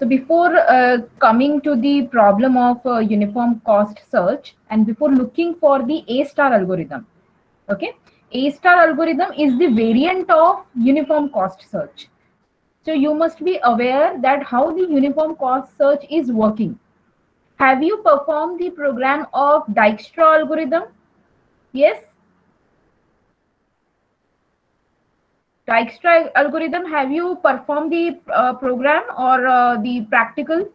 So before coming to the problem of uniform cost search, and before looking for the A star algorithm, okay, A star algorithm is the variant of uniform cost search. So you must be aware that how the uniform cost search is working. Have you performed the program of Dijkstra algorithm? Yes, Dijkstra algorithm. Have you performed the program or the practical?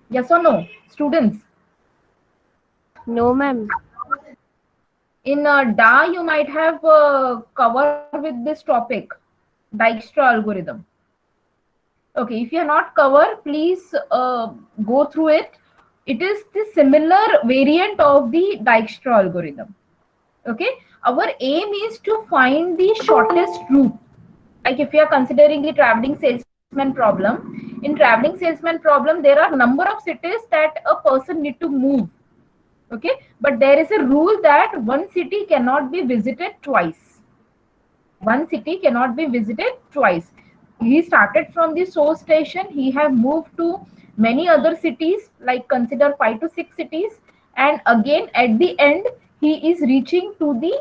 Yes or no, students? No, ma'am. In DA, you might have covered with this topic, Dijkstra algorithm. Okay, if you are not covered, please go through it. It is the similar variant of the Dijkstra algorithm. Okay, our aim is to find the shortest route. Like if you are considering the traveling salesman problem, in traveling salesman problem, there are number of cities that a person need to move. Okay, but there is a rule that one city cannot be visited twice. One city cannot be visited twice. He started from the source station, he have moved to many other cities, like consider 5 to 6 cities, and again at the end he is reaching to the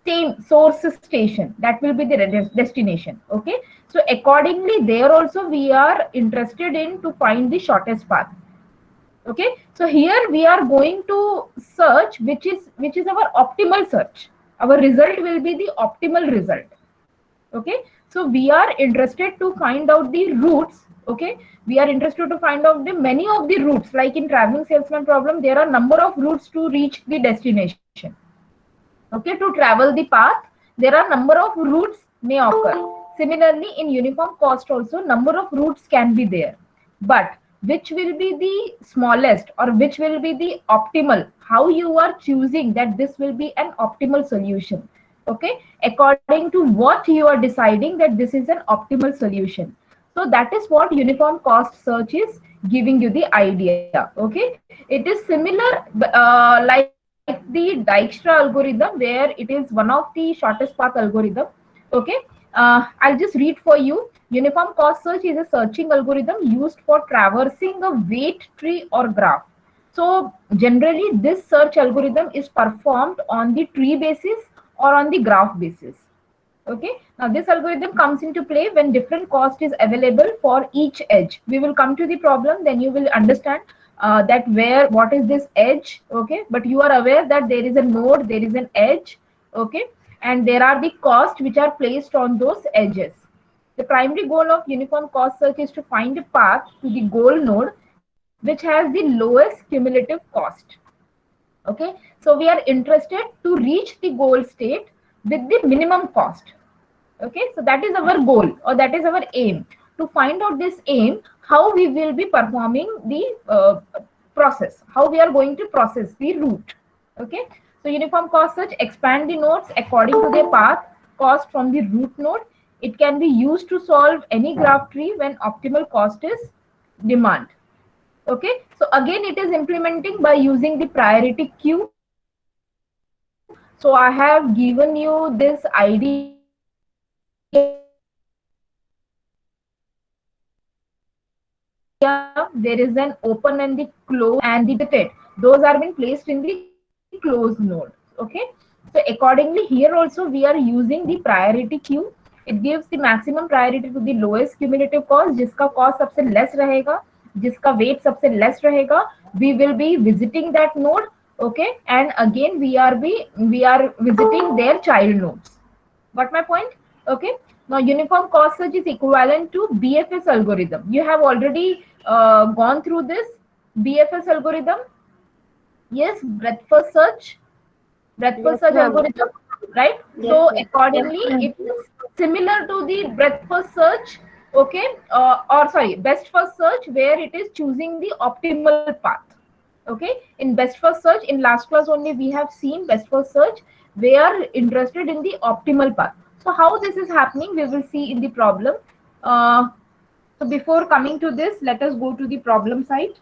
same source station, that will be the destination. Okay, so accordingly there also we are interested in to find the shortest path. Okay, so here we are going to search which is our optimal search. Our result will be the optimal result. Okay, so we are interested to find out the routes. Okay, we are interested to find out the many of the routes, like in traveling salesman problem there are number of routes to reach the destination. Okay, to travel the path there are number of routes may occur. Similarly in uniform cost also number of routes can be there, but which will be the smallest or which will be the optimal, how you are choosing that this will be an optimal solution. Okay, according to what you are deciding that this is an optimal solution. So that is what uniform cost search is giving you the idea. Okay, it is similar like the Dijkstra algorithm, where it is one of the shortest path algorithm. Okay, I'll just read for you. Uniform cost search is a searching algorithm used for traversing a weight tree or graph. So generally this search algorithm is performed on the tree basis or on the graph basis. Okay, now this algorithm comes into play when different cost is available for each edge. We will come to the problem, then you will understand that where what is this edge. Okay, but you are aware that there is a node, there is an edge. Okay, and there are the costs which are placed on those edges. The primary goal of uniform cost search is to find a path to the goal node which has the lowest cumulative cost. Okay, so we are interested to reach the goal state with the minimum cost. Okay, so that is our goal or that is our aim. To find out this aim, how we will be performing the process, how we are going to process the route. Okay, so uniform cost search expand the nodes according to their path cost from the root node. It can be used to solve any graph tree when optimal cost is demand. Okay, so again it is implementing by using the priority queue. So I have given you this idea in the previous area. There is an open and the close and the visited, those are been placed in the closed node. Okay, so accordingly here also we are using the priority queue. It gives the maximum priority to the lowest cumulative cost, जिसका cost सबसे less रहेगा, जिसका weight सबसे less रहेगा. We will be visiting that node. Okay, and again we are visiting their child nodes. Got my point? Okay, now uniform cost search is equivalent to BFS algorithm. You have already gone through this BFS algorithm. Yes, breadth first search, breadth Yes, first search ma'am. algorithm, right? Yes, So ma'am. accordingly it is similar to the breadth first search. Okay, or sorry, best first search, where it is choosing the optimal path. Okay, in best first search in last class only we have seen best first search. We are interested in the optimal path. So how this is happening we will see in the problem. So before coming to this, let us go to the problem side.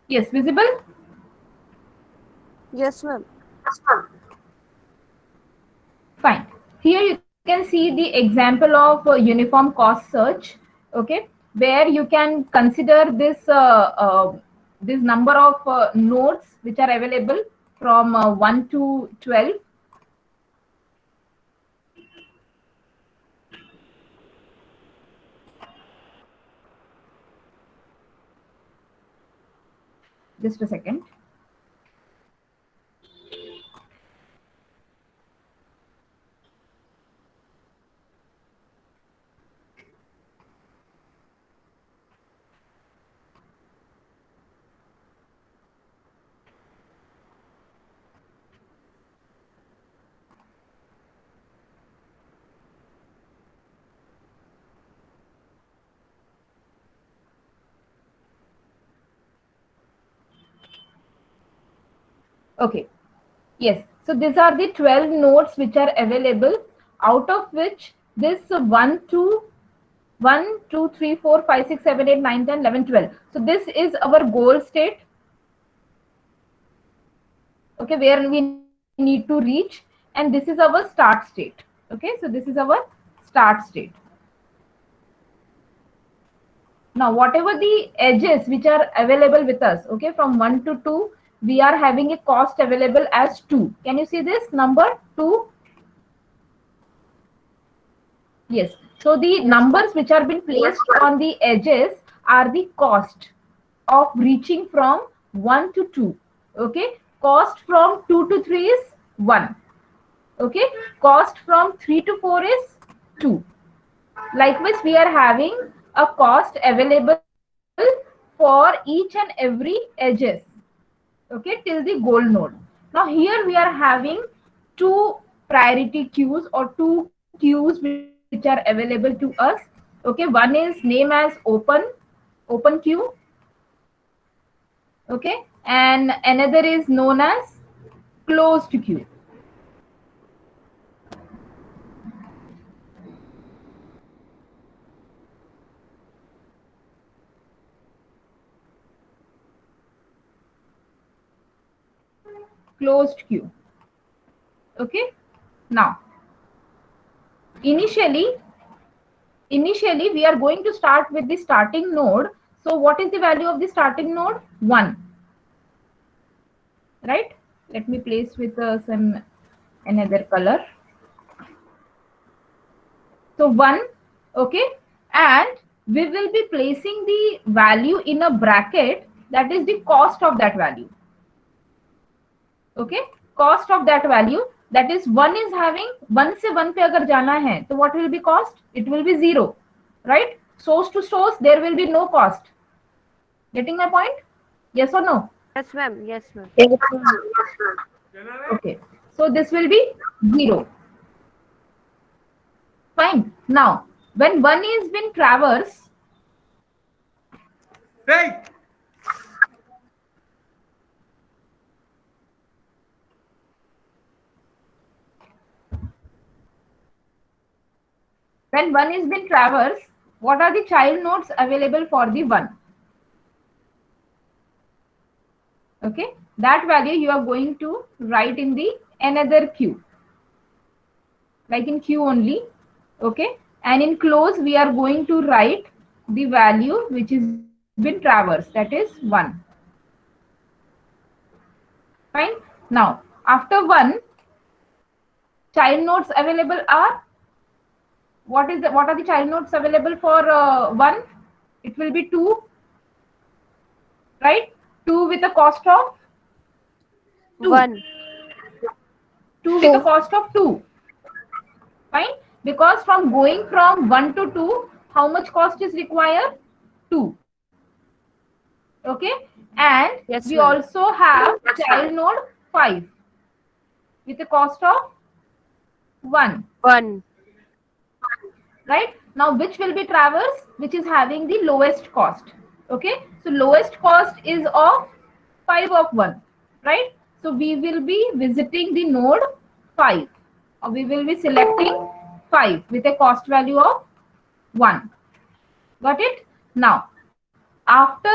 Yes, visible? Yes, ma'am. Fine. Here you can see the example of uniform cost search, okay, where you can consider this number of nodes which are available from 1 to 12. Just a second. Okay. Yes. So these are the 12 nodes which are available, out of which this 1, 2, 3, 4, 5, 6, 7, 8, 9, 10, 11, 12. So this is our goal state, okay, where we need to reach, and this is our start state. Okay, so this is our start state. Now whatever the edges which are available with us, okay, from 1 to 2, we are having a cost available as 2. Can you see this number 2? Yes. So the numbers which are being placed on the edges are the cost of reaching from 1 to 2. Okay. Cost from 2 to 3 is 1. Okay. Cost from 3 to 4 is 2. Likewise, we are having a cost available for each and every edges. Okay. Till the goal node. Now here we are having two priority queues or two queues which are available to us. Okay, one is named as open queue, okay, and another is known as closed queue. Closed queue. Okay. Now initially initially we are going to start with the starting node. So what is the value of the starting node? 1, right? Let me place with some another color. So 1, okay, and we will be placing the value in a bracket, that is the cost of that value. Okay, cost of that value, that is 1 is having 1 से 1 पे अगर जाना है तो what will be cost? It will be 0, right? Source to source there will be no cost. Getting my point? Yes or no? Yes, ma'am. Yes, ma'am. Okay, so this will be 0. Fine. Now when 1 is been traversed, Right. when 1 is been traversed, what are the child nodes available for the 1? Okay, that value you are going to write in the another queue, like in queue only. Okay, and in close we are going to write the value which is been traversed, that is 1. Fine. Now after 1, child nodes available are, what are the child nodes available for 1? It will be 2, right? 2 with a cost of 2. 1. 2 with a cost of 2. Fine. Because from going from 1 to 2, how much cost is required? 2. Okay. And we Yes, ma'am. also have child node 5 with a cost of 1. 1. Right. Now which will be traversed? Which is having the lowest cost. Okay. So lowest cost is of 5 of 1. Right. So we will be visiting the node 5. Or we will be selecting 5 with a cost value of 1. Got it? Now, after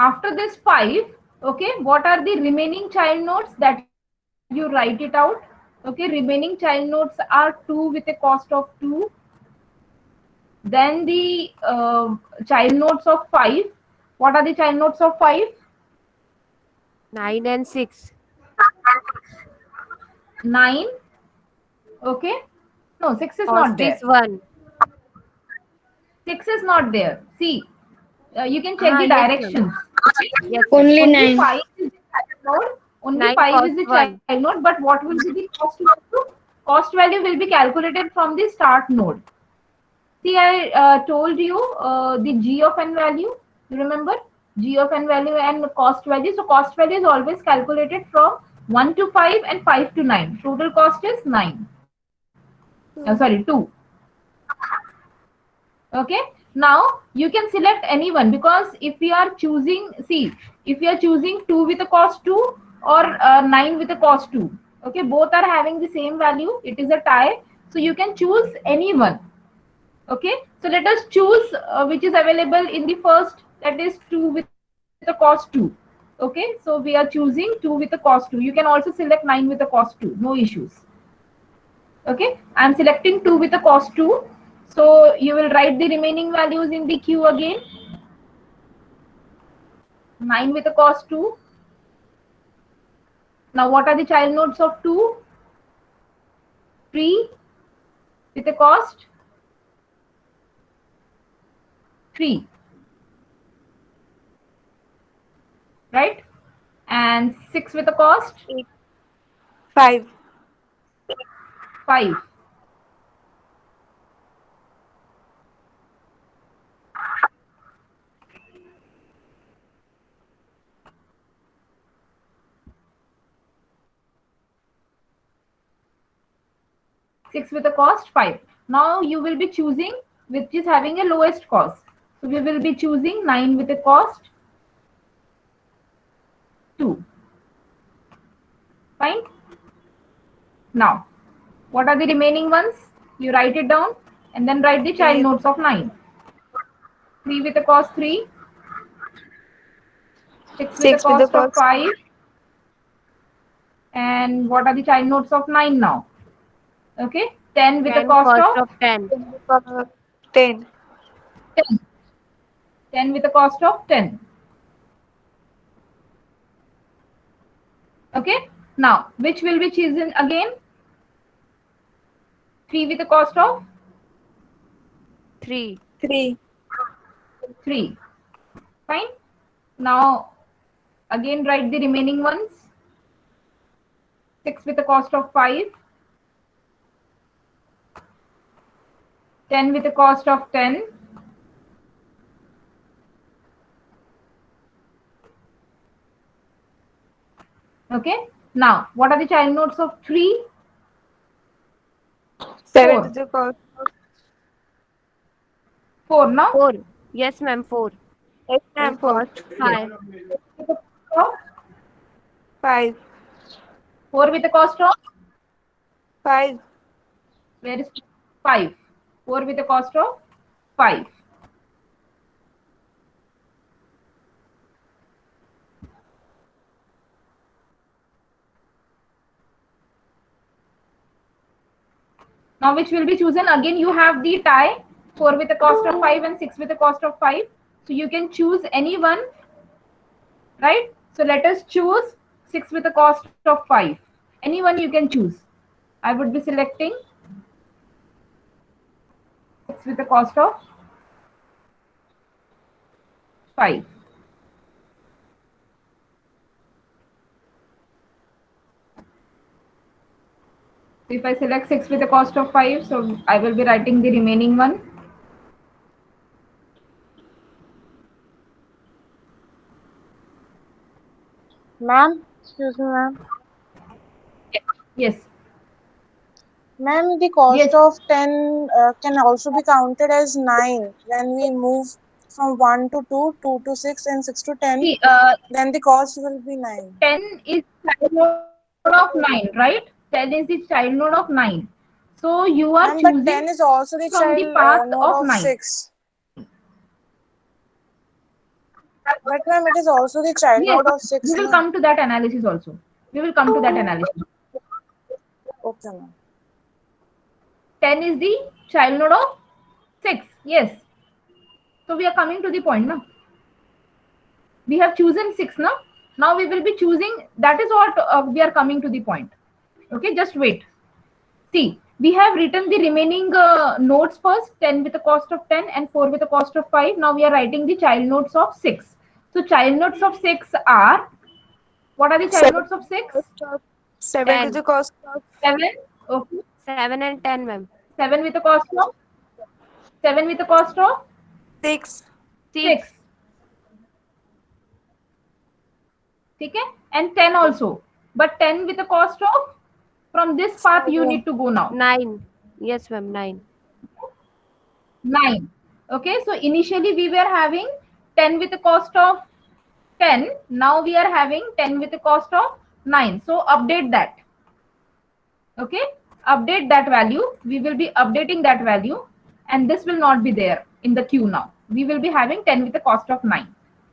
After this 5, okay, what are the remaining child nodes that you write it out? Okay, remaining child nodes are 2 with a cost of 2. Then the child nodes of 5. What are the child nodes of 5? 9 and 6. 9. Okay. No, 6 is not Cost is there. 1. 6 is not there. See, you can check Ah, the yes, ma'am. directions. Okay? Yes, ma'am. Only Only 9. 5 is the child node. Only 9 5 is cost the child 1. node. But what will be the cost value? Cost value will be calculated from the start node. See, I told you the g of n value. You remember g of n value and cost value. So cost value is always calculated from 1 to 5 and 5 to 9. Total cost is 9. Sorry, 2. Okay, now you can select anyone, because if we are choosing, see, if we are choosing 2 with a cost 2 or 9 with a cost 2, okay, both are having the same value, it is a tie, so you can choose anyone. Okay, so let us choose which is available in the first, that is 2 with a cost 2. Okay, so we are choosing 2 with a cost 2. You can also select 9 with a cost 2, no issues. Okay, I'm selecting 2 with a cost 2. So you will write the remaining values in the queue again. 9 with a cost 2. Now what are the child nodes of 2? 3 with a cost 3. Right? And 6 with a cost 5. 5. Six with a cost 5. Now you will be choosing which is having a lowest cost. So we will be choosing 9 with a cost 2. Fine. Now, what are the remaining ones? You write it down and then write the child 3. nodes of 9. 3 with a cost 3. 6 with a 6 with the cost of cost. 5. And what are the child nodes of 9 now? Okay. 10 with a 10 cost cost of of 10. 10. 10. 10 with a cost of 10. Okay. Now, which will be chosen again? 3 with a cost of 3. 3. 3. Fine. Now, again write the remaining ones. 6 with a cost of 5. 10 with a cost of 10. Okay. Now, what are the child nodes of 3? 7 4. with the cost. 4 now. 4. Yes, ma'am, 4. Yes, And ma'am. 4. cost 5. 5. 4 with a cost of 5. where is 5? 4 with a cost of 5. Now which will be chosen? Again you have the tie, 4 with a cost of 5 and 6 with a cost of 5. So you can choose any one, right? So let us choose 6 with a cost of 5. Any one you can choose. I would be selecting 6 with a cost of 5. So if I select 6 with a cost of 5, so I will be writing the remaining one. Ma'am, excuse me, ma'am. Yes. Ma'am, the cost Yes. of 10 can also be counted as 9 when we move from 1 to 2, 2 to 6, and 6 to 10. See, Then the cost will be 9. 10 is child node of 9, right? 10 is the child node of 9. So you are Ma'am, but choosing 10 is also the from the child path node of of 9. 6. But ma'am, it is also the child Yes, node of we 6, will no? come to that analysis also. We will come to that analysis. Okay, ma'am. 10 is the child node of 6. Yes. So we are coming to the point now. We have chosen 6 now. Now we will be choosing, that is what we are coming to the point. Okay, just wait. See, we have written the remaining nodes first, 10 with a cost of 10 and 4 with a cost of 5. Now we are writing the child nodes of 6. So child nodes of 6 are, what are the child 7 nodes of 6? 7 to 10. the cost of 7. Okay. 7 and 10, ma'am. 7 with a cost of 7 with a cost of 6. 6. 6. Okay? And 10 also. But 10 with a cost of, from this path you 7. need to go now. 9. Yes, ma'am. 9. 9. Okay, so initially we were having 10 with a cost of 10. Now we are having 10 with a cost of 9. So update that. Okay, update that value. We will be updating that value, and this will not be there in the queue now. We will be having 10 with a cost of 9.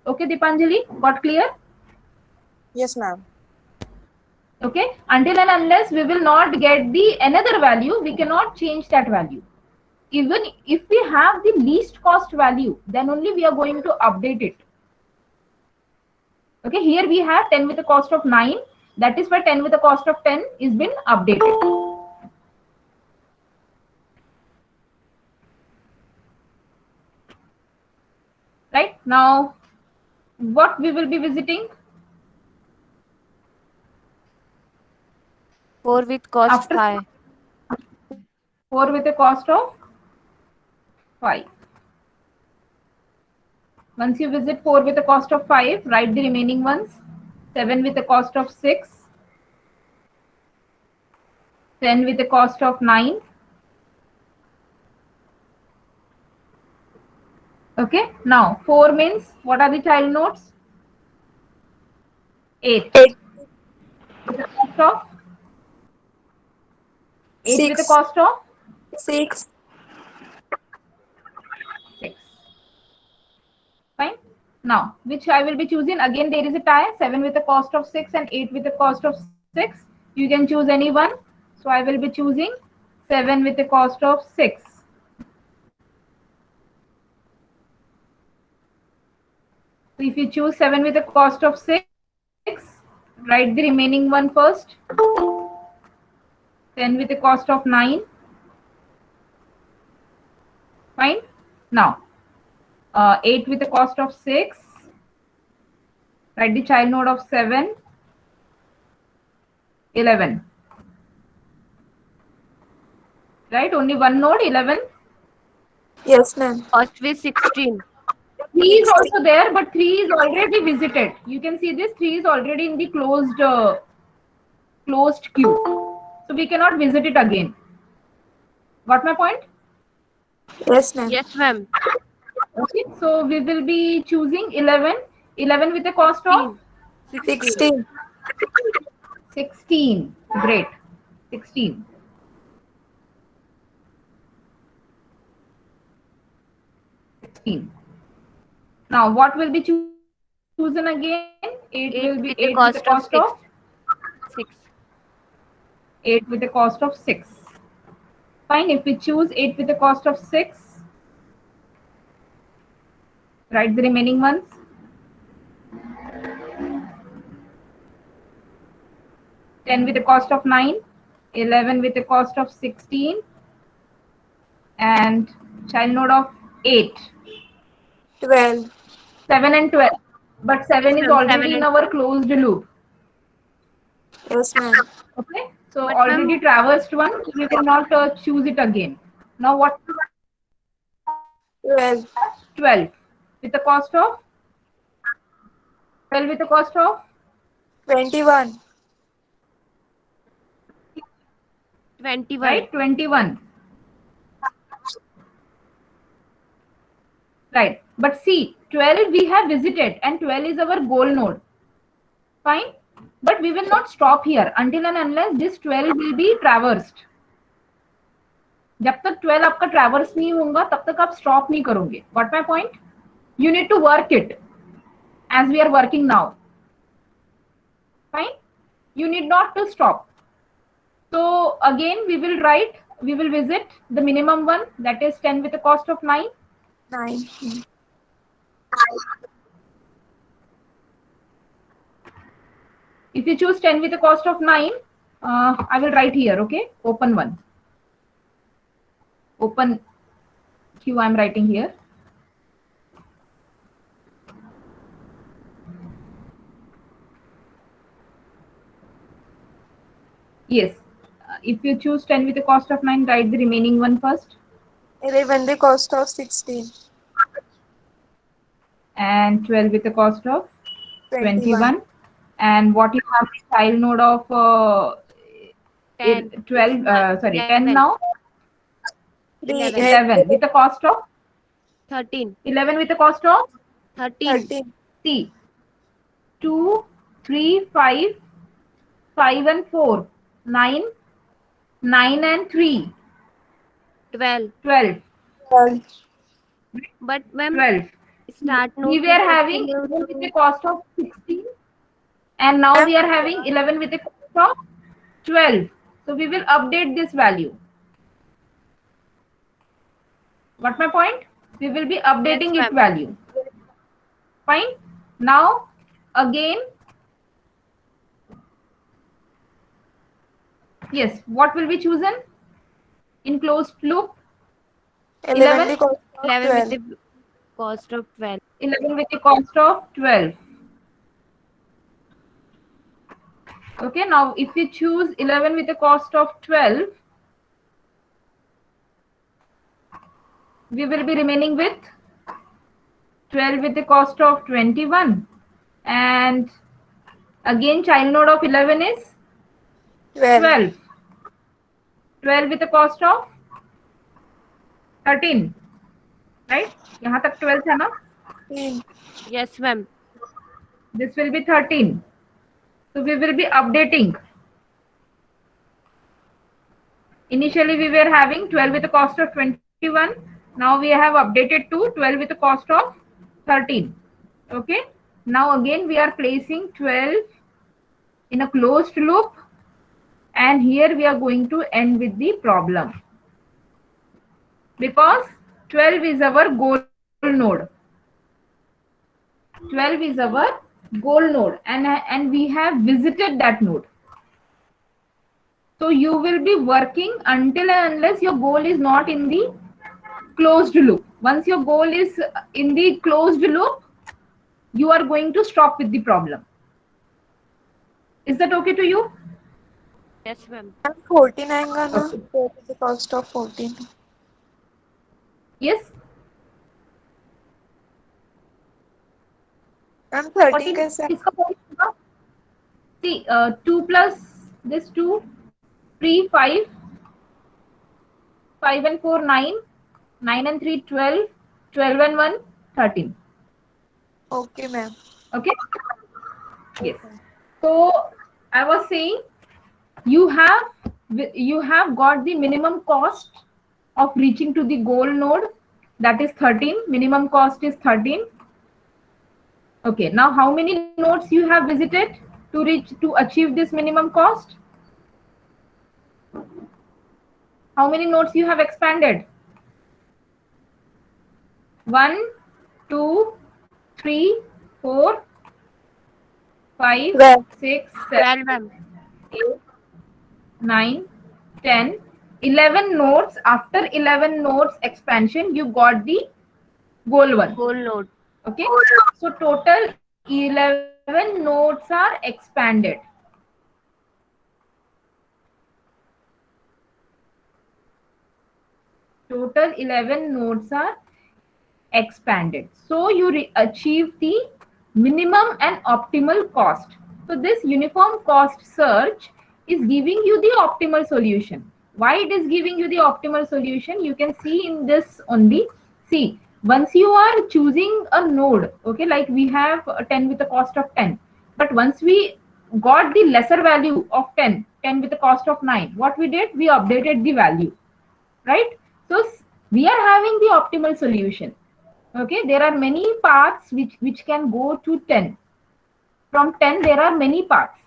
Okay, Dipanjali, got clear? Yes, ma'am. Okay, until and unless we will not get the another value, we cannot change that value. Even if we have the least cost value, then only we are going to update it. Okay, here we have 10 with a cost of 9. That is why 10 with a cost of 10 is been updated. Right, now what we will be visiting 4 with cost after 5. 4 with a cost of 5. Once you visit 4 with a cost of 5, write the remaining ones. 7 with a cost of 6, 10 with a cost of 9. Okay, now 4 means what are the child nodes? 8. 8. With the cost of 8 with the 6. cost of 6. 6. Fine. Now, which I will be choosing? Again, there is a tie. 7 with the cost of 6 and 8 with the cost of 6. You can choose any one. So I will be choosing 7 with the cost of 6. So if you choose 7 with the cost of 6, write the remaining one first. 10 with the cost of 9. Fine. Now, 8 with the cost of 6. Write the child node of 7. 11. Right? Only one node, 11. Yes, ma'am. Cost with 16. 3 is also there, but 3 is already visited. You can see this 3 is already in the closed queue. So we cannot visit it again. Got my point? Yes, ma'am. Yes, ma'am. Okay. So we will be choosing 11. 11 with a cost of 16. 16. 16. Great. 16. 16. Now what will be chosen again? 8 8 will be with the 8 with the cost of cost of 6. 8 with the cost of 6. Fine, if we choose 8 with the cost of 6, write the remaining ones. 10 with the cost of 9, 11 with the cost of 16, and child node of 8, 12. 7 and 12. But 7 Yes, is ma'am. 7 already in and our closed loop. Yes, ma'am. Okay, so But already ma'am, traversed one, we will not choose it again. Now what? 12. 12 with the cost of 12 with the cost of 21. 21. right 21. Right, but see 12 we have visited and 12 is our goal node. Fine, but we will not stop here until and unless this 12 will be traversed. जब तक 12 आपका traverse नहीं होगा तब तक आप stop नहीं करोगे. Got my point? You need to work it. as we are working now. Fine. You need not to stop. So again, we will visit the minimum one, that is 10 with a cost of 9. 9. If you choose 10 with a cost of 9, I will write here, okay? Open one. Open Q, I'm writing here. Yes. If you choose 10 with a cost of 9, write the remaining one first. 11 the cost of 16. And 12 with a cost of 21. And what you have child node of 10. 12, sorry, 10 11. now. 3. 11 with the cost of 13. 11 with the cost of 13. 13. C. 2, 3, 5, 5 and 4, 9, 9 and 3, 12. 12, 12. But ma'am, 12. start We node were is having equal 11 with to the cost of 16, and now we are having 11 with the cost of 12. So we will update this value. Got my point? We will be updating Yes, its ma'am. value. Fine. Now again, yes, what will be chosen in closed loop? 11 the cost of 11 with 12. the cost of 12. 11 with the cost of 12. Okay, now if we choose 11 with the cost of 12, we will be remaining with 12 with the cost of 21. And again, child node of 11 is 12. 12. 12 with the cost of 13. Right? यहाँ तक 12 था ना? 13. Yes, ma'am. This will be 13. So we will be updating. Initially we were having 12 with the cost of 21. Now we have updated to 12 with the cost of 13. Okay. Now again we are placing 12 in a closed loop, and here we are going to end with the problem, because 12 is our goal node. 12 is our goal node, and we have visited that node. So you will be working until and unless your goal is not in the closed loop. Once your goal is in the closed loop, you are going to stop with the problem. Is that okay to you? Yes, ma'am. And 14 आएगा ना? Okay. 4 is the cost of 14. Yes. And 30 14 कैसे? किसका point होगा? See, 2 plus this 2, 3, 5, 5 and 4, 9, 9 and 3, 12, 12 and 1, 13. Okay, ma'am. Okay. Yes. So I was saying, you have got the minimum cost of reaching to the goal node, that is 13. Minimum cost is 13. Okay. Now how many nodes you have visited to achieve this minimum cost? How many nodes you have expanded? 1, 2, 3, 4, 5, 12. 6, 12, 7, ma'am. 8, 9, 10, 11 nodes. After 11 nodes expansion, you got the goal one. Goal node. Okay. So total 11 nodes are expanded. Total 11 nodes are expanded. So you achieve the minimum and optimal cost. So this uniform cost search is giving you the optimal solution. Why it is giving you the optimal solution? You can see in this only. See, once you are choosing a node, okay, like we have 10 with a cost of 10. But once we got the lesser value of 10, 10 with a cost of 9, what we did? We updated the value, right? So we are having the optimal solution. Okay, there are many paths which can go to 10. From 10 there are many paths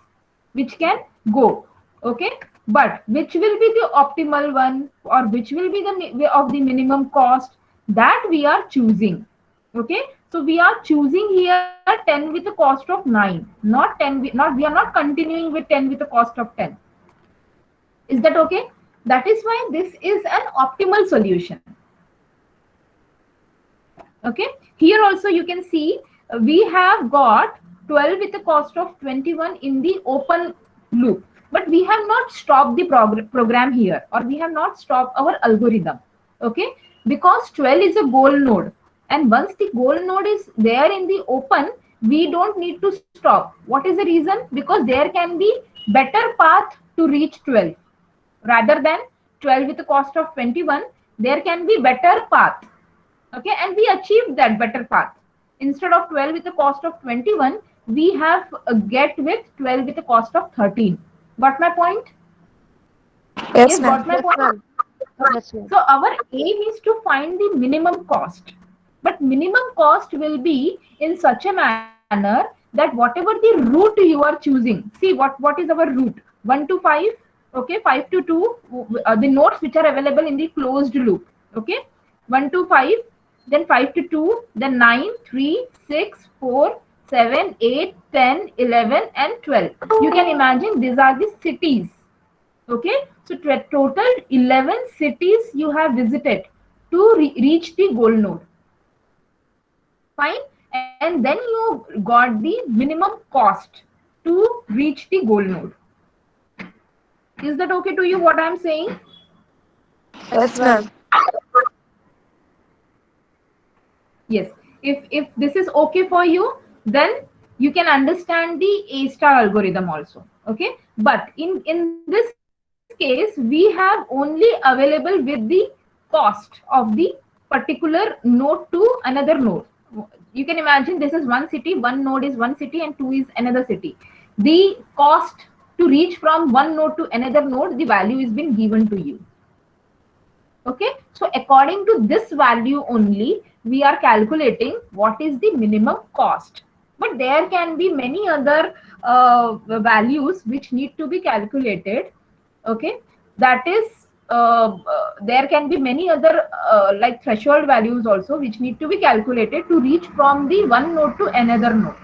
which can go. Okay, but which will be the optimal one, or which will be the way of the minimum cost, that we are choosing. Okay, so we are choosing here 10 with a cost of 9, not 10 not we are not continuing with 10 with a cost of 10. Is that okay? That is why this is an optimal solution. Okay, here also you can see we have got 12 with a cost of 21 in the open loop, but we have not stopped the program here, or we have not stopped our algorithm. Okay, because 12 is a goal node, and once the goal node is there in the open, we don't need to stop. What is the reason? Because there can be better path to reach 12 rather than 12 with a cost of 21. There can be better path. Okay, and we achieved that better path. Instead of 12 with a cost of 21, we have get with 12 with a cost of 13. Got my point? Yes, Yes, ma'am. got my Yes, point. ma'am. Okay. Yes, ma'am. So our aim is to find the minimum cost, but minimum cost will be in such a manner that whatever the route you are choosing, see what is our route, 1 to 5. Okay, 5 to 2, the nodes which are available in the closed loop. Okay, 1 to 5, then 5 to 2, then 9, 3, 6, 4, 7, 8, 10, 11, and 12. You can imagine these are the cities. Okay, so total 11 cities you have visited to reach the goal node. Fine, and then you got the minimum cost to reach the goal node. Is that okay to you what I'm saying? Yes, Yes, ma'am. ma'am. Yes, if this is okay for you, then you can understand the A star algorithm also. Okay, but in this case we have only available with the cost of the particular node to another node. You can imagine this is one city, one node is one city, and 2 is another city. The cost to reach from one node to another node, the value is been given to you. Okay, so according to this value only, we are calculating what is the minimum cost. But there can be many other values which need to be calculated. Okay, that is there can be many other like threshold values also which need to be calculated to reach from the one node to another node.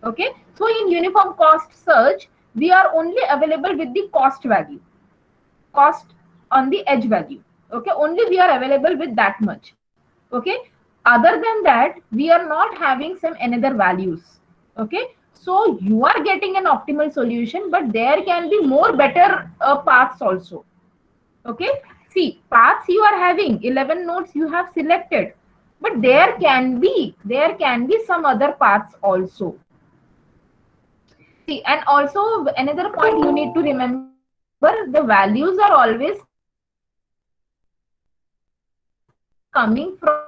Okay, so in uniform cost search, we are only available with the cost value, cost on the edge value. Okay, only we are available with that much. Okay, other than that we are not having some another values. Okay, so you are getting an optimal solution, but there can be more better paths also. Okay, see, paths you are having 11 nodes you have selected, but there can be some other paths also. See, and also another point you need to remember, the values are always coming from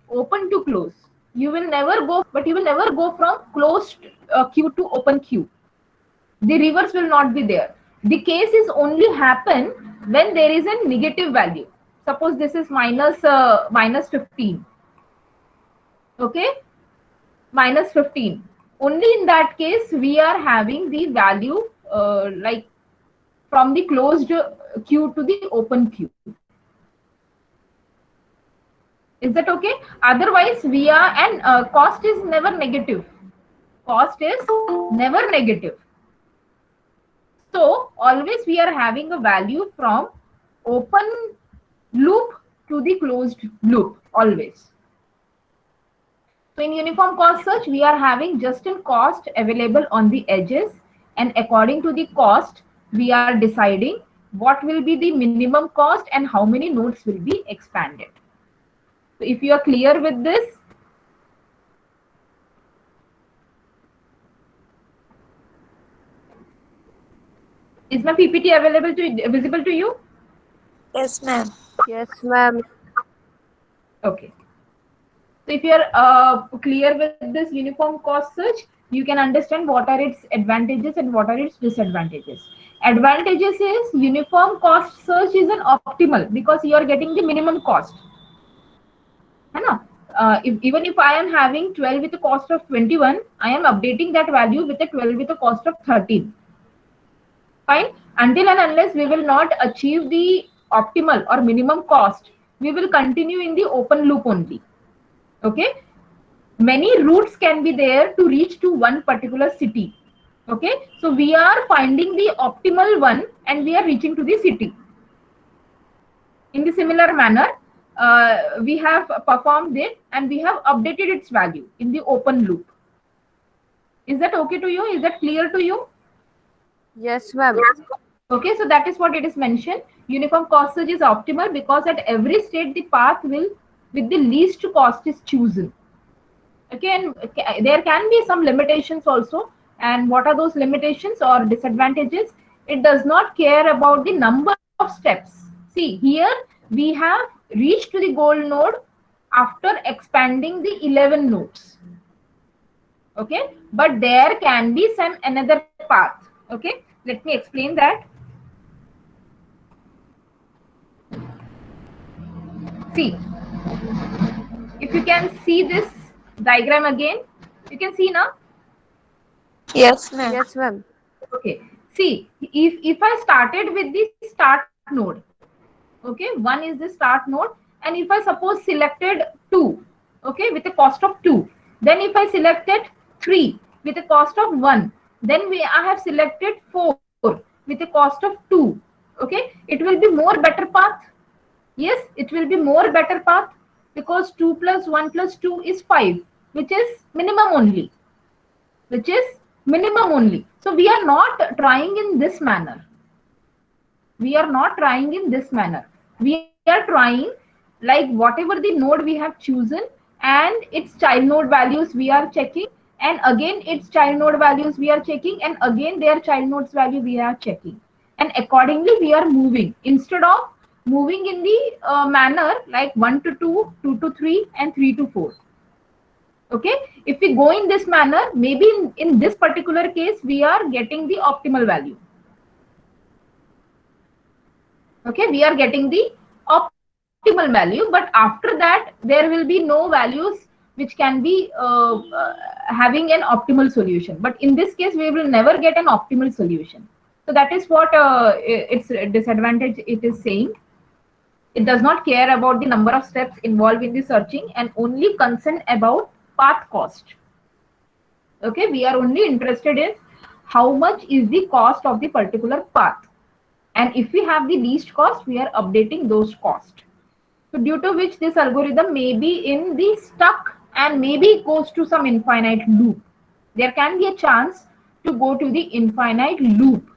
open to close. You will never go from closed to open queue, but you will never go from closed queue to open queue. The reverse will not be there. The case is only happen when there is a negative value. Suppose this is minus 15. Okay, minus 15. Only in that case we are having the value like from the closed queue to the open queue. Is that okay? Otherwise we are, and cost is never negative. Cost is never negative. So always we are having a value from open loop to the closed loop always. So in uniform cost search, we are having just in cost available on the edges, and according to the cost, we are deciding what will be the minimum cost and how many nodes will be expanded. So if you are clear with this, is my PPT available to visible to you? Yes, ma'am. Yes, ma'am. Okay. So if you are clear with this uniform cost search, you can understand what are its advantages and what are its disadvantages. Advantages is uniform cost search is an optimal because you are getting the minimum cost. है ना? Even if I am having 12 with a cost of 21, I am updating that value with a 12 with a cost of 13. Fine. Until and unless we will not achieve the optimal or minimum cost, we will continue in the open loop only. Okay. Many routes can be there to reach to one particular city. Okay. So we are finding the optimal one and we are reaching to the city. In the similar manner, we have performed it and we have updated its value in the open loop. Is that okay to you? Is that clear to you? Yes, ma'am. Okay, so that is what it is mentioned. Uniform cost search is optimal because at every state the path will with the least cost is chosen. Okay, and there can be some limitations also. And what are those limitations or disadvantages? It does not care about the number of steps. See, here we have reached to the goal node after expanding the 11 nodes. Okay, but there can be some another path. Okay, let me explain that. See, if you can see this diagram again, you can see now. Yes, ma'am. Yes, ma'am. Okay, see, if I started with the start node, okay, 1 is the start node, and if I suppose selected 2, okay, with a cost of 2, then if I selected 3 with a cost of 1, then I have selected 4 with a cost of 2, okay, it will be more better path. Yes, it will be more better path because 2 plus 1 plus 2 is 5, which is minimum only. So we are not trying in this manner. We are trying like whatever the node we have chosen and its child node values we are checking, and again its child node values we are checking, and again their child nodes value we are checking, and accordingly we are moving instead of moving in the manner like 1 to 2, 2 to 3 and 3 to 4. Okay, if we go in this manner, maybe in this particular case we are getting the optimal value. Okay, we are getting the optimal value, but after that there will be no values which can be having an optimal solution. But in this case we will never get an optimal solution. So that is what its disadvantage it is saying. It does not care about the number of steps involved in the searching and only concerned about path cost. Okay, we are only interested in how much is the cost of the particular path, and if we have the least cost, we are updating those costs. So due to which this algorithm may be in the stuck and maybe goes to some infinite loop. There can be a chance to go to the infinite loop.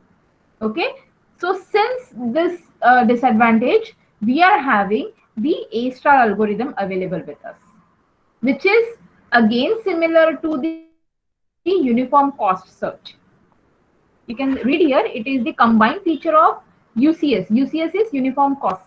Okay, so since this disadvantage, we are having the A-star algorithm available with us, which is again similar to the uniform cost search. You can read here, it is the combined feature of UCS. UCS is uniform cost